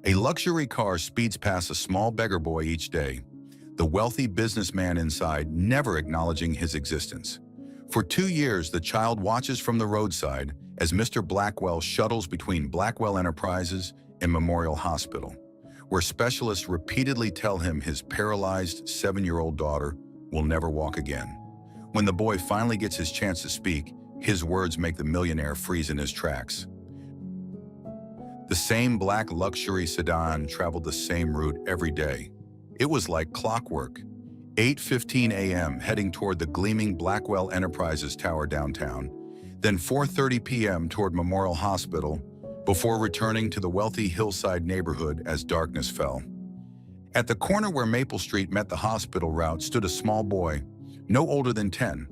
A luxury car speeds past a small beggar boy each day, the wealthy businessman inside never acknowledging his existence. For 2 years, the child watches from the roadside as Mr. Blackwell shuttles between Blackwell Enterprises and Memorial Hospital, where specialists repeatedly tell him his paralyzed 7-year-old daughter will never walk again. When the boy finally gets his chance to speak, his words make the millionaire freeze in his tracks. The same black luxury sedan traveled the same route every day. It was like clockwork. 8:15 a.m. heading toward the gleaming Blackwell Enterprises Tower downtown, then 4:30 p.m. toward Memorial Hospital, before returning to the wealthy hillside neighborhood as darkness fell. At the corner where Maple Street met the hospital route stood a small boy, no older than 10.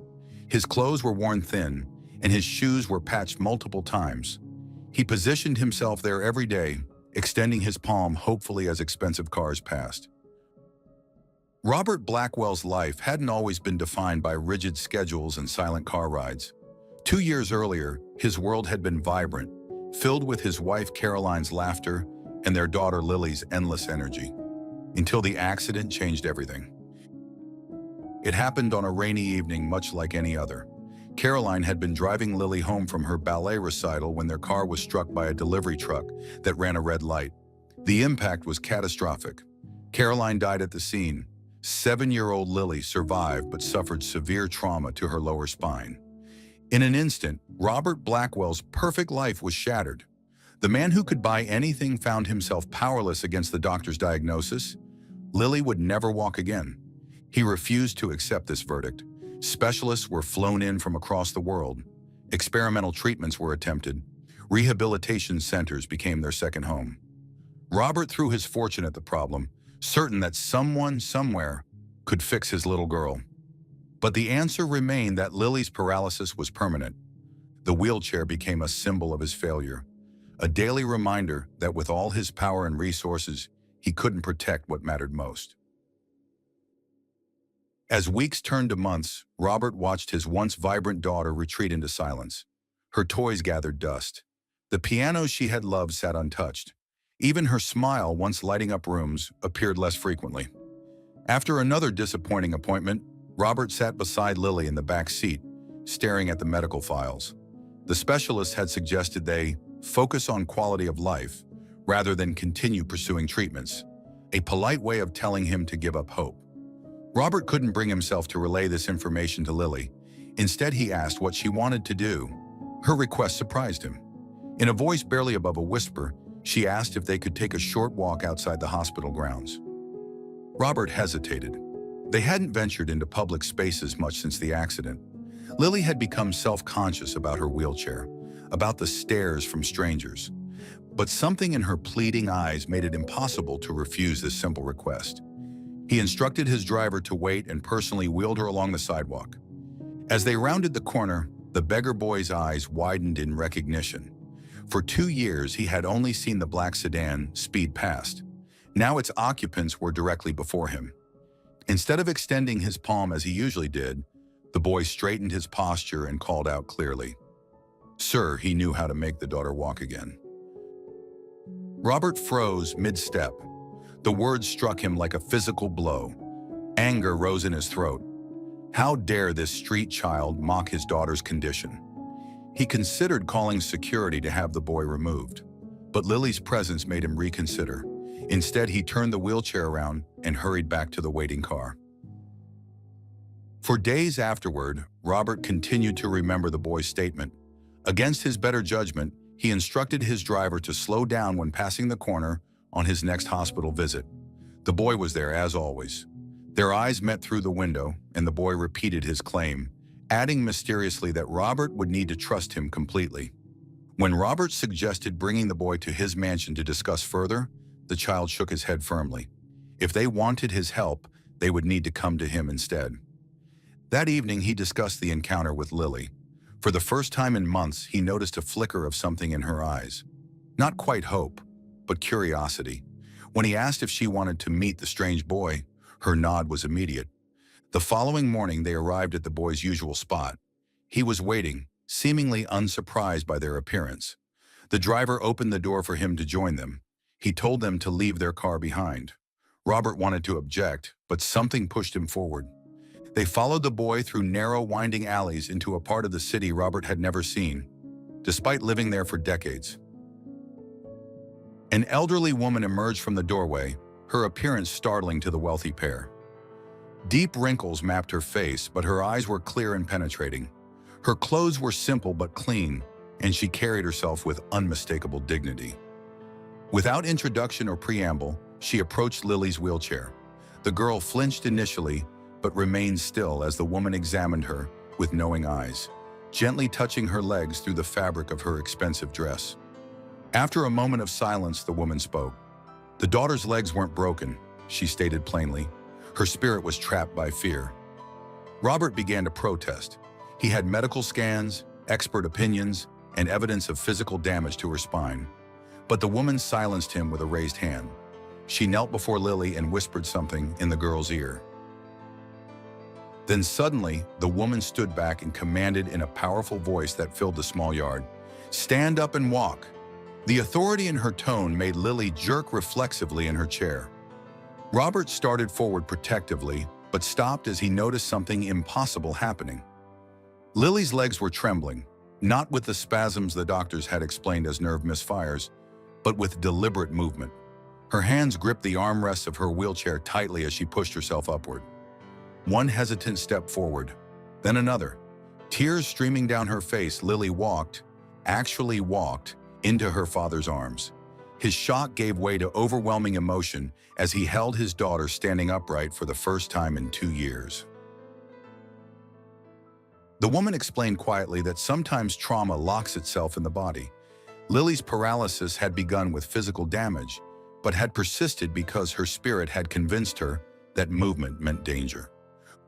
His clothes were worn thin, and his shoes were patched multiple times. He positioned himself there every day, extending his palm hopefully as expensive cars passed. Robert Blackwell's life hadn't always been defined by rigid schedules and silent car rides. 2 years earlier, his world had been vibrant, filled with his wife Caroline's laughter and their daughter Lily's endless energy, until the accident changed everything. It happened on a rainy evening much like any other. Caroline had been driving Lily home from her ballet recital when their car was struck by a delivery truck that ran a red light. The impact was catastrophic. Caroline died at the scene. 7-year-old Lily survived but suffered severe trauma to her lower spine. In an instant, Robert Blackwell's perfect life was shattered. The man who could buy anything found himself powerless against the doctor's diagnosis. Lily would never walk again. He refused to accept this verdict. Specialists were flown in from across the world. Experimental treatments were attempted. Rehabilitation centers became their second home. Robert threw his fortune at the problem, certain that someone somewhere could fix his little girl. But the answer remained that Lily's paralysis was permanent. The wheelchair became a symbol of his failure, a daily reminder that with all his power and resources, he couldn't protect what mattered most. As weeks turned to months, Robert watched his once vibrant daughter retreat into silence. Her toys gathered dust. The piano she had loved sat untouched. Even her smile, once lighting up rooms, appeared less frequently. After another disappointing appointment, Robert sat beside Lily in the back seat, staring at the medical files. The specialist had suggested they focus on quality of life rather than continue pursuing treatments, a polite way of telling him to give up hope. Robert couldn't bring himself to relay this information to Lily. Instead, he asked what she wanted to do. Her request surprised him. In a voice barely above a whisper, she asked if they could take a short walk outside the hospital grounds. Robert hesitated. They hadn't ventured into public spaces much since the accident. Lily had become self-conscious about her wheelchair, about the stares from strangers. But something in her pleading eyes made it impossible to refuse this simple request. He instructed his driver to wait and personally wheeled her along the sidewalk. As they rounded the corner, the beggar boy's eyes widened in recognition. For 2 years, he had only seen the black sedan speed past. Now its occupants were directly before him. Instead of extending his palm as he usually did, the boy straightened his posture and called out clearly. Sir, he knew how to make the daughter walk again. Robert froze mid-step. The words struck him like a physical blow. Anger rose in his throat. How dare this street child mock his daughter's condition? He considered calling security to have the boy removed, but Lily's presence made him reconsider. Instead, he turned the wheelchair around and hurried back to the waiting car. For days afterward, Robert continued to remember the boy's statement. Against his better judgment, he instructed his driver to slow down when passing the corner on his next hospital visit. The boy was there as always. Their eyes met through the window, and the boy repeated his claim, adding mysteriously that Robert would need to trust him completely. When Robert suggested bringing the boy to his mansion to discuss further, the child shook his head firmly. If they wanted his help, they would need to come to him instead. That evening, he discussed the encounter with Lily. For the first time in months, he noticed a flicker of something in her eyes. Not quite hope, but curiosity. When he asked if she wanted to meet the strange boy, her nod was immediate. The following morning, they arrived at the boy's usual spot. He was waiting, seemingly unsurprised by their appearance. The driver opened the door for him to join them. He told them to leave their car behind. Robert wanted to object, but something pushed him forward. They followed the boy through narrow, winding alleys into a part of the city Robert had never seen, despite living there for decades. An elderly woman emerged from the doorway, her appearance startling to the wealthy pair. Deep wrinkles mapped her face, but her eyes were clear and penetrating. Her clothes were simple but clean, and she carried herself with unmistakable dignity. Without introduction or preamble, she approached Lily's wheelchair. The girl flinched initially, but remained still as the woman examined her with knowing eyes, gently touching her legs through the fabric of her expensive dress. After a moment of silence, the woman spoke. The daughter's legs weren't broken, she stated plainly. Her spirit was trapped by fear. Robert began to protest. He had medical scans, expert opinions, and evidence of physical damage to her spine. But the woman silenced him with a raised hand. She knelt before Lily and whispered something in the girl's ear. Then suddenly, the woman stood back and commanded in a powerful voice that filled the small yard, "Stand up and walk." The authority in her tone made Lily jerk reflexively in her chair. Robert started forward protectively, but stopped as he noticed something impossible happening. Lily's legs were trembling, not with the spasms the doctors had explained as nerve misfires, but with deliberate movement. Her hands gripped the armrests of her wheelchair tightly as she pushed herself upward. One hesitant step forward, then another. Tears streaming down her face, Lily actually walked, into her father's arms. His shock gave way to overwhelming emotion as he held his daughter standing upright for the first time in 2 years. The woman explained quietly that sometimes trauma locks itself in the body. Lily's paralysis had begun with physical damage, but had persisted because her spirit had convinced her that movement meant danger.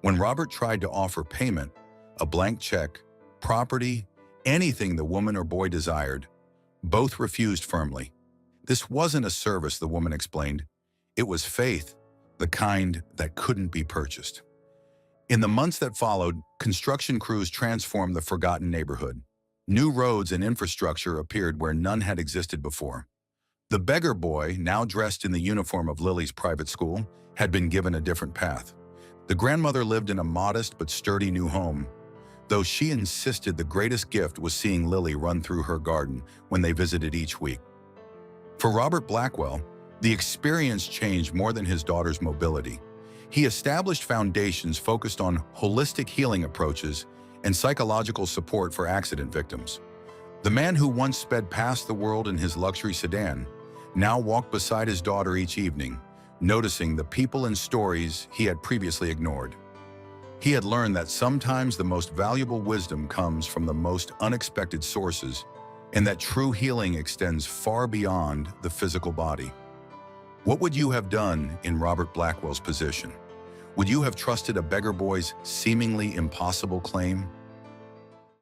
When Robert tried to offer payment, a blank check, property, anything the woman or boy desired, both refused firmly. This wasn't a service, the woman explained. It was faith, the kind that couldn't be purchased. In the months that followed, construction crews transformed the forgotten neighborhood. New roads and infrastructure appeared where none had existed before. The beggar boy, now dressed in the uniform of Lily's private school, had been given a different path. The grandmother lived in a modest but sturdy new home, though she insisted the greatest gift was seeing Lily run through her garden when they visited each week. For Robert Blackwell, the experience changed more than his daughter's mobility. He established foundations focused on holistic healing approaches and psychological support for accident victims. The man who once sped past the world in his luxury sedan now walked beside his daughter each evening, noticing the people and stories he had previously ignored. He had learned that sometimes the most valuable wisdom comes from the most unexpected sources, and that true healing extends far beyond the physical body. What would you have done in Robert Blackwell's position? Would you have trusted a beggar boy's seemingly impossible claim?